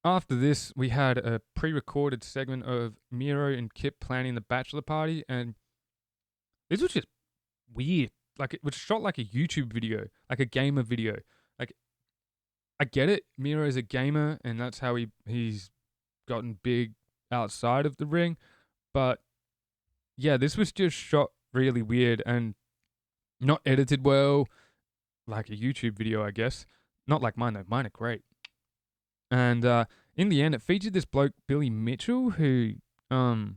after this, we had a pre-recorded segment of Miro and Kip planning the bachelor party, and this was just weird. Like, it was shot like a YouTube video, like a gamer video. Like, I get it. Miro is a gamer, and that's how he's gotten big outside of the ring. But yeah, this was just shot really weird and not edited well, like a YouTube video, I guess. Not like mine though. Mine are great. And in the end, it featured this bloke Billy Mitchell, who I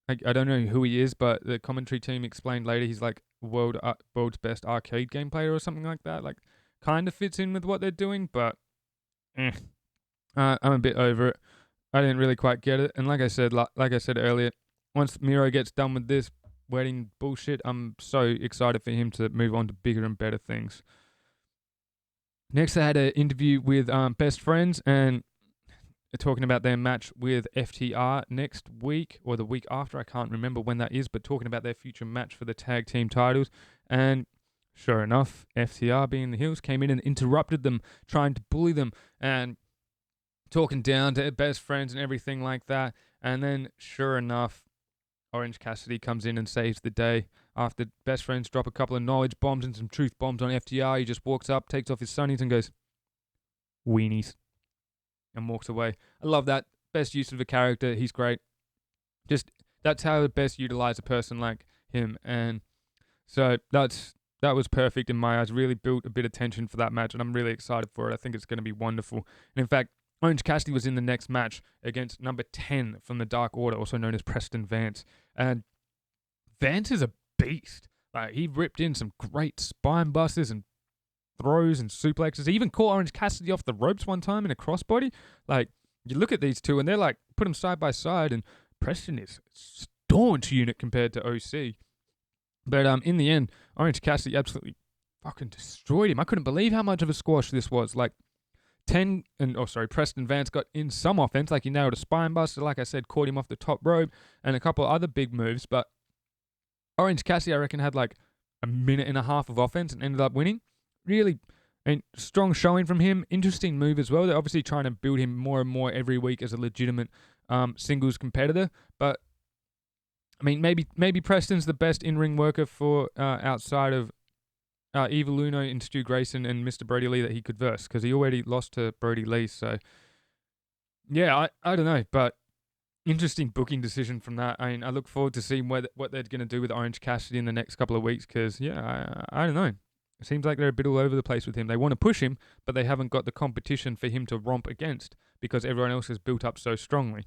don't know who he is, but the commentary team explained later he's like world's best arcade game player or something like that. Like, kind of fits in with what they're doing, but I'm a bit over it. I didn't really quite get it, and like I said earlier, once Miro gets done with this wedding bullshit, I'm so excited for him to move on to bigger and better things. Next, I had an interview with Best Friends, and talking about their match with FTR next week, or the week after, I can't remember when that is, but talking about their future match for the tag team titles. And sure enough, FTR, being the heels, came in and interrupted them, trying to bully them, and talking down to Best Friends and everything like that. And then, sure enough, Orange Cassidy comes in and saves the day. After Best Friends drop a couple of knowledge bombs and some truth bombs on FTR, he just walks up, takes off his sunnies and goes, "Weenies," and walks away. I love that. Best use of a character. He's great. Just, that's how to best utilize a person like him. And so that was perfect in my eyes. Really built a bit of tension for that match, and I'm really excited for it. I think it's going to be wonderful. And in fact, Orange Cassidy was in the next match against number 10 from the Dark Order, also known as Preston Vance. And Vance is a beast. Like, he ripped in some great spine busters and throws and suplexes. He even caught Orange Cassidy off the ropes one time in a crossbody. Like, you look at these two and they're like, put them side by side, and Preston is a staunch unit compared to OC. But in the end, Orange Cassidy absolutely fucking destroyed him. I couldn't believe how much of a squash this was. Like, Preston Vance got in some offense, like he nailed a spine buster, like I said, caught him off the top rope, and a couple of other big moves, but Orange Cassidy, I reckon, had like a minute and a half of offense and ended up winning. Really strong showing from him. Interesting move as well. They're obviously trying to build him more and more every week as a legitimate singles competitor, but I mean, maybe Preston's the best in-ring worker for outside of Evil Uno and Stu Grayson and Mr. Brody Lee that he could verse, because he already lost to Brody Lee. So, yeah, I don't know, but interesting booking decision from that. I mean, I look forward to seeing what they're going to do with Orange Cassidy in the next couple of weeks, because, yeah, I don't know. it seems like they're a bit all over the place with him. They want to push him, but they haven't got the competition for him to romp against because everyone else is built up so strongly.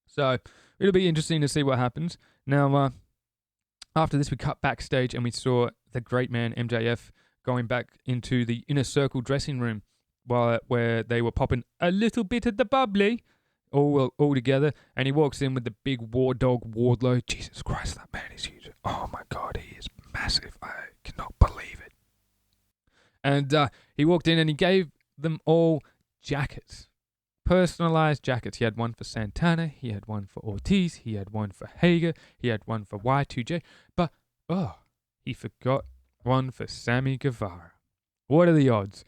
So it'll be interesting to see what happens. Now, after this, we cut backstage and we saw the great man MJF going back into the Inner Circle dressing room where they were popping a little bit of the bubbly all together. And he walks in with the big war dog Wardlow. Jesus Christ, that man is huge. Oh my God, he is massive. I cannot believe it. And he walked in and he gave them all jackets. Personalized jackets. He had one for Santana, he had one for Ortiz, he had one for Hager, he had one for Y2J, but he forgot one for Sammy Guevara. What are the odds?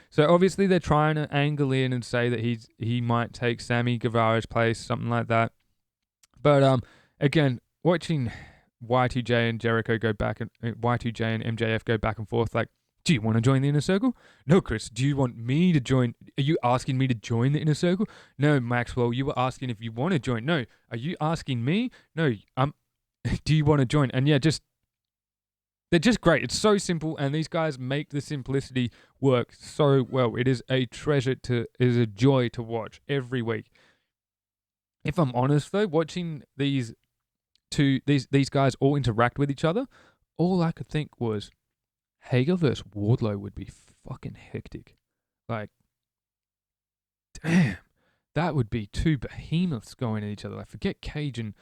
So obviously they're trying to angle in and say that he might take Sammy Guevara's place, something like that. But again, watching Y2J and Jericho go back and Y2J and MJF go back and forth, like, do you want to join the Inner Circle? No, Chris. Do you want me to join? Are you asking me to join the Inner Circle? No, Maxwell. You were asking if you want to join. No. Are you asking me? No. Do you want to join? And yeah, they're just great. It's so simple, and these guys make the simplicity work so well. It is a treasure it is a joy to watch every week. If I'm honest though, watching these guys all interact with each other, all I could think was, Hager versus Wardlow would be fucking hectic. Like, damn, that would be two behemoths going at each other. Like, forget Cage and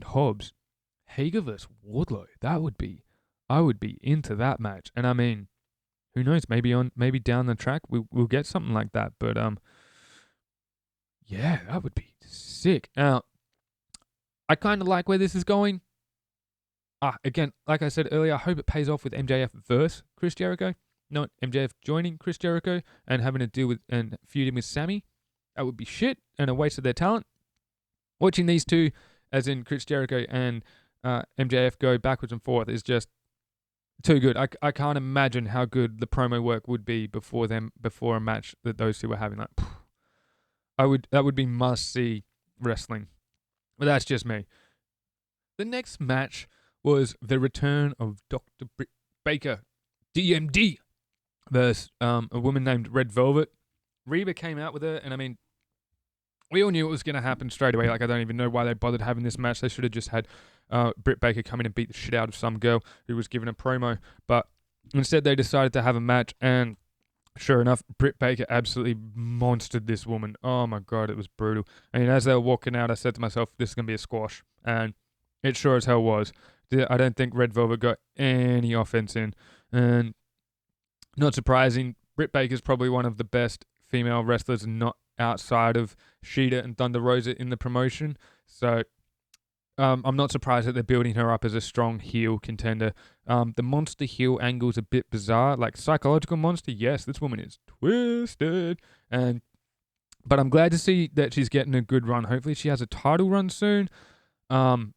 Hobbs. Hager versus Wardlow. I would be into that match. And I mean, who knows? Maybe down the track we'll get something like that. But yeah, that would be sick. Now, I kind of like where this is going. Again, like I said earlier, I hope it pays off with MJF versus Chris Jericho, not MJF joining Chris Jericho and having to deal with and feuding with Sammy. That would be shit and a waste of their talent. Watching these two, as in Chris Jericho and MJF, go backwards and forth is just too good. I can't imagine how good the promo work would be before a match that those two were having. Like, that would be must-see wrestling. But that's just me. The next match was the return of Dr. Britt Baker, DMD, versus a woman named Red Velvet. Reba came out with her, and I mean, we all knew it was going to happen straight away. Like, I don't even know why they bothered having this match. They should have just had Britt Baker come in and beat the shit out of some girl who was given a promo. But instead, they decided to have a match, and sure enough, Britt Baker absolutely monstered this woman. Oh my God, it was brutal. And as they were walking out, I said to myself, this is going to be a squash. And it sure as hell was. I don't think Red Velvet got any offense in. And not surprising, Britt Baker's probably one of the best female wrestlers not outside of Sheeta and Thunder Rosa in the promotion. So I'm not surprised that they're building her up as a strong heel contender. The monster heel angle's a bit bizarre. Like, psychological monster, yes, this woman is twisted. But I'm glad to see that she's getting a good run. Hopefully she has a title run soon.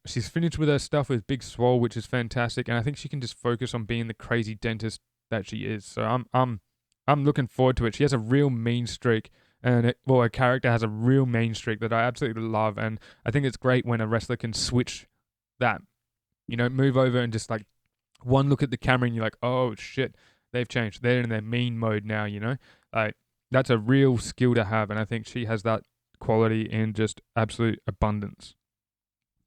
She's finished with her stuff with Big Swole, which is fantastic, and I think she can just focus on being the crazy dentist that she is. So I'm looking forward to it. She has a real mean streak, and her character has a real mean streak that I absolutely love, and I think it's great when a wrestler can switch that, move over and just like one look at the camera and you're like, oh shit, they've changed. They're in their mean mode now, like that's a real skill to have, and I think she has that quality in just absolute abundance.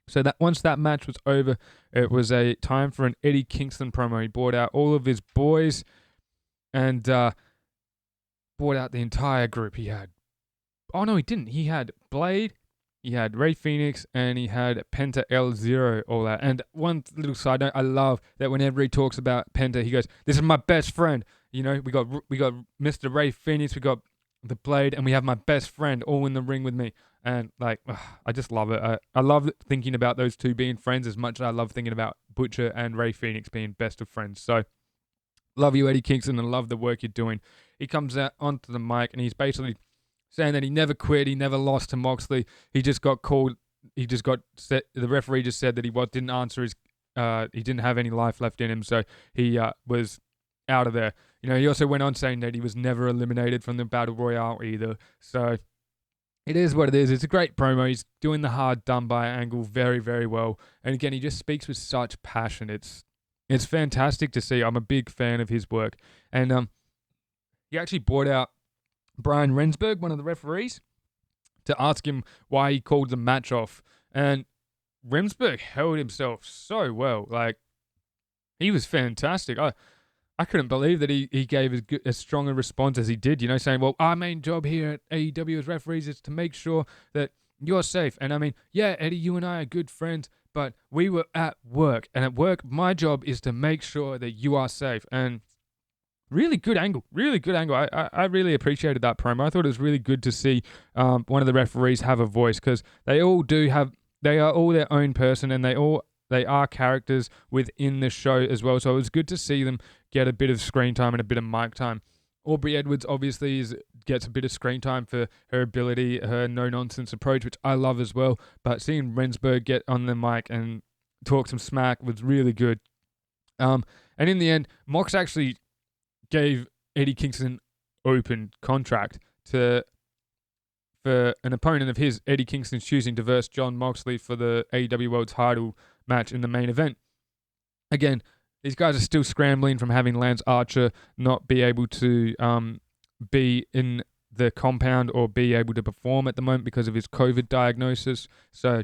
So that once that match was over, it was a time for an Eddie Kingston promo. He brought out all of his boys and brought out the entire group. He had... Oh, no, he didn't. He had Blade, he had Rey Fenix, and he had Penta L0, all that. And one little side note, I love that whenever he talks about Penta, he goes, this is my best friend. We got Mr. Rey Fenix, we got the Blade, and we have my best friend all in the ring with me. And like, I just love it. I love thinking about those two being friends as much as I love thinking about Butcher and Rey Fenix being best of friends. So, love you, Eddie Kingston, and love the work you're doing. He comes out onto the mic and he's basically saying that he never quit, he never lost to Moxley. He just got called. The referee just said that he didn't answer his. He didn't have any life left in him, so he was out of there. He also went on saying that he was never eliminated from the Battle Royale either. So. It is what it is. It's a great promo. He's doing the hard done by angle very, very well. And again, he just speaks with such passion. It's It's fantastic to see. I'm a big fan of his work. And he actually brought out Brian Rensburg, one of the referees, to ask him why he called the match off. And Rensburg held himself so well. Like, he was fantastic. I couldn't believe that he gave as strong a response as he did, saying, well, our main job here at AEW as referees is to make sure that you're safe. And I mean, yeah, Eddie, you and I are good friends, but we were at work. And at work, my job is to make sure that you are safe. And really good angle. I really appreciated that promo. I thought it was really good to see one of the referees have a voice, because they are all their own person, and they are characters within the show as well. So it was good to see them get a bit of screen time and a bit of mic time. Aubrey Edwards obviously gets a bit of screen time for her ability, her no-nonsense approach, which I love as well. But seeing Rensburg get on the mic and talk some smack was really good. And in the end, Mox actually gave Eddie Kingston open contract for an opponent of his, Eddie Kingston choosing to verse Jon Moxley for the AEW World Title match in the main event. Again, these guys are still scrambling from having Lance Archer not be able to be in the compound or be able to perform at the moment because of his COVID diagnosis. So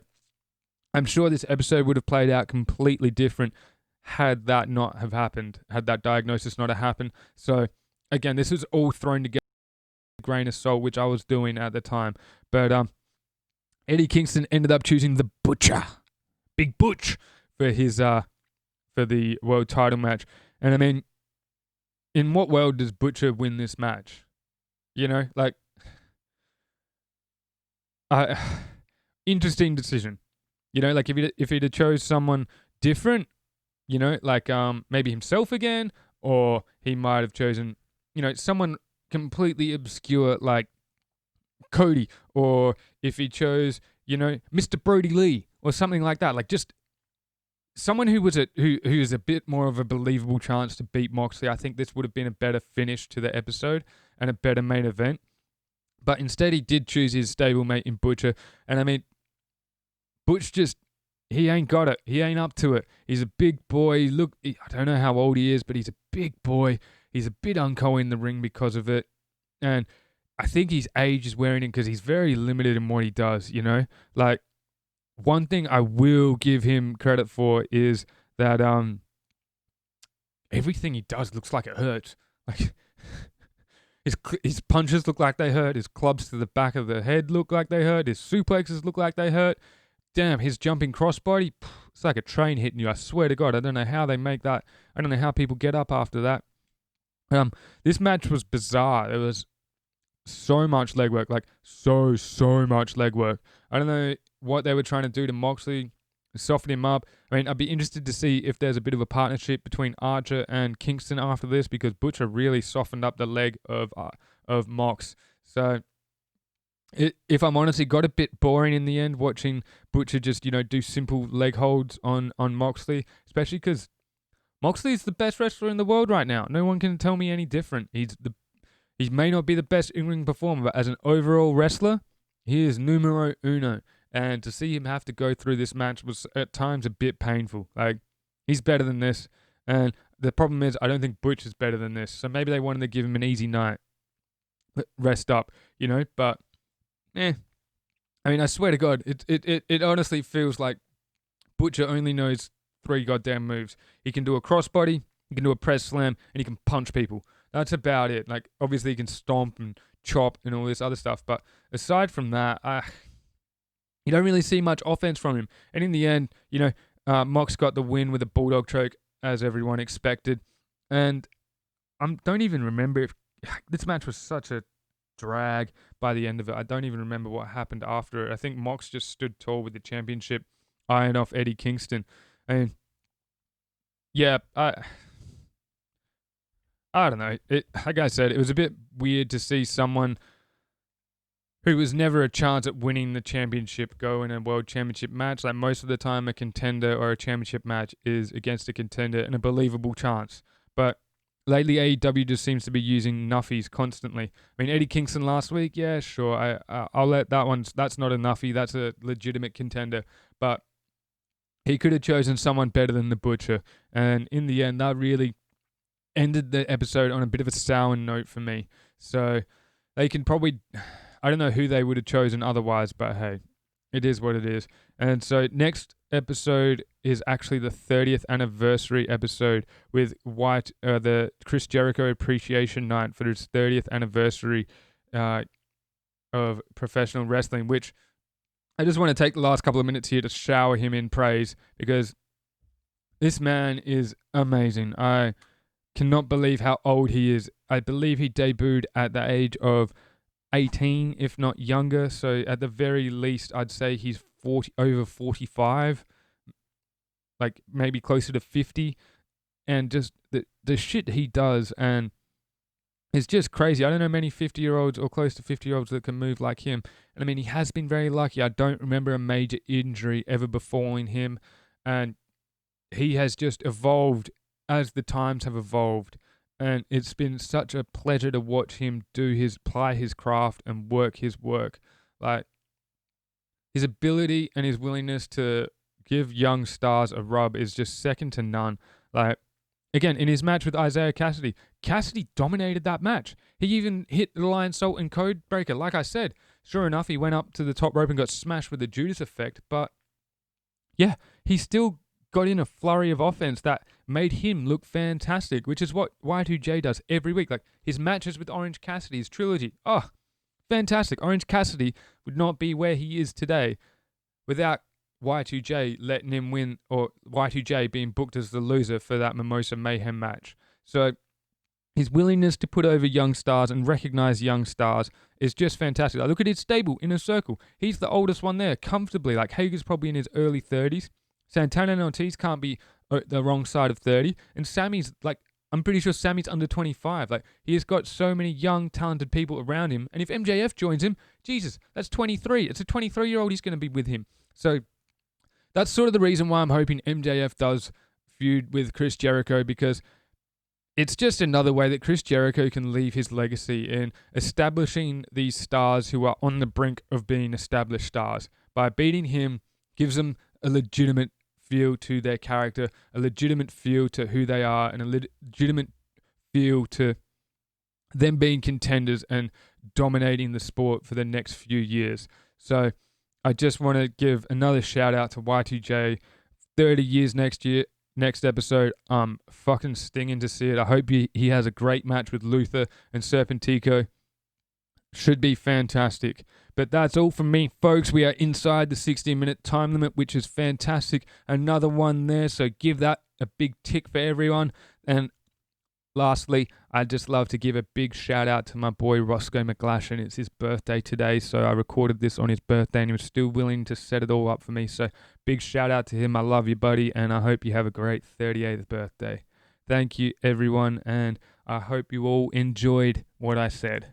I'm sure this episode would have played out completely different had that not have happened, had that diagnosis not have happened. So again, this was all thrown together with a grain of salt, which I was doing at the time. But Eddie Kingston ended up choosing the Butcher, Big Butch, for his for the world title match. And I mean, in what world does Butcher win this match? Interesting decision. Like if he'd have chose someone different, maybe himself again, or he might have chosen, someone completely obscure like Cody, or if he chose, Mr. Brody Lee or something like that, like just someone who is a bit more of a believable chance to beat Moxley. I think this would have been a better finish to the episode and a better main event. But instead, he did choose his stablemate in Butcher. And I mean, Butch he ain't got it. He ain't up to it. He's a big boy. I don't know how old he is, but he's a big boy. He's a bit unco in the ring because of it. And I think his age is wearing him because he's very limited in what he does, Like, one thing I will give him credit for is that everything he does looks like it hurts. Like, his punches look like they hurt. His clubs to the back of the head look like they hurt. His suplexes look like they hurt. Damn, his jumping crossbody, it's like a train hitting you. I swear to God, I don't know how they make that. I don't know how people get up after that. This match was bizarre. There was so much legwork, like so much legwork. I don't know what they were trying to do to Moxley, soften him up. I mean, I'd be interested to see if there's a bit of a partnership between Archer and Kingston after this, because Butcher really softened up the leg of Mox. So, if I'm honest, it got a bit boring in the end watching Butcher just, do simple leg holds on Moxley, especially because Moxley's the best wrestler in the world right now. No one can tell me any different. He may not be the best in-ring performer, but as an overall wrestler, he is numero uno. And to see him have to go through this match was at times a bit painful. Like, he's better than this. And the problem is, I don't think Butch is better than this. So maybe they wanted to give him an easy night. Rest up, But, I mean, I swear to God, it honestly feels like Butcher only knows 3 goddamn moves. He can do a crossbody, he can do a press slam, and he can punch people. That's about it. Like, obviously he can stomp and chop and all this other stuff. But aside from that, you don't really see much offense from him. And in the end, Mox got the win with a bulldog choke, as everyone expected. And I don't even remember if this match was such a drag by the end of it. I don't even remember what happened after it. I think Mox just stood tall with the championship, ironed off Eddie Kingston. And yeah, I don't know. Like I said, it was a bit weird to see someone who was never a chance at winning the championship go in a world championship match. Like, most of the time, a contender or a championship match is against a contender and a believable chance. But lately, AEW just seems to be using nuffies constantly. I mean, Eddie Kingston last week, yeah, sure. I'll let that one. That's not a nuffie. That's a legitimate contender. But he could have chosen someone better than the Butcher. And in the end, that really ended the episode on a bit of a sour note for me. So they can probably, I don't know who they would have chosen otherwise, but hey, it is what it is. And so next episode is actually the 30th anniversary episode with the Chris Jericho Appreciation Night for his 30th anniversary of professional wrestling, which I just want to take the last couple of minutes here to shower him in praise, because this man is amazing. I cannot believe how old he is. I believe he debuted at the age of 18, if not younger. So at the very least, I'd say he's over 45, like maybe closer to 50. And just the shit he does, and it's just crazy. I don't know many 50-year-olds or close to 50-year-olds that can move like him. And I mean, he has been very lucky. I don't remember a major injury ever befalling him. And he has just evolved as the times have evolved. And it's been such a pleasure to watch him ply his craft and work his work. Like, his ability and his willingness to give young stars a rub is just second to none. Like, again, in his match with Isaiah Cassidy, Cassidy dominated that match. He even hit the Lion Salt and Code Breaker. Like I said, sure enough, he went up to the top rope and got smashed with the Judas effect. But yeah, he still got in a flurry of offense that made him look fantastic, which is what Y2J does every week. Like, his matches with Orange Cassidy, his trilogy. Oh, fantastic. Orange Cassidy would not be where he is today without Y2J letting him win, or Y2J being booked as the loser for that Mimosa Mayhem match. So his willingness to put over young stars and recognize young stars is just fantastic. Like, look at his stable, Inner Circle. He's the oldest one there, comfortably. Like, Hager's probably in his early 30s. Santana and Ortiz can't be the wrong side of 30. And Sammy's, like, I'm pretty sure Sammy's under 25. Like, he has got so many young, talented people around him. And if MJF joins him, Jesus, that's 23. It's a 23-year-old he's going to be with him. So that's sort of the reason why I'm hoping MJF does feud with Chris Jericho, because it's just another way that Chris Jericho can leave his legacy in establishing these stars who are on the brink of being established stars. By beating him, gives them a legitimate feel to their character, a legitimate feel to who they are, and a legitimate feel to them being contenders and dominating the sport for the next few years. So I just want to give another shout out to Y2J. 30 years next episode. Fucking stinging to see it. I hope he has a great match with Luther and Serpentico. Should be fantastic. But that's all from me, folks. We are inside the 60-minute time limit, which is fantastic. Another one there, so give that a big tick for everyone. And lastly, I'd just love to give a big shout out to my boy Roscoe McGlashan. It's his birthday today, so I recorded this on his birthday, and he was still willing to set it all up for me. So big shout out to him. I love you, buddy, and I hope you have a great 38th birthday. Thank you, everyone, and I hope you all enjoyed what I said.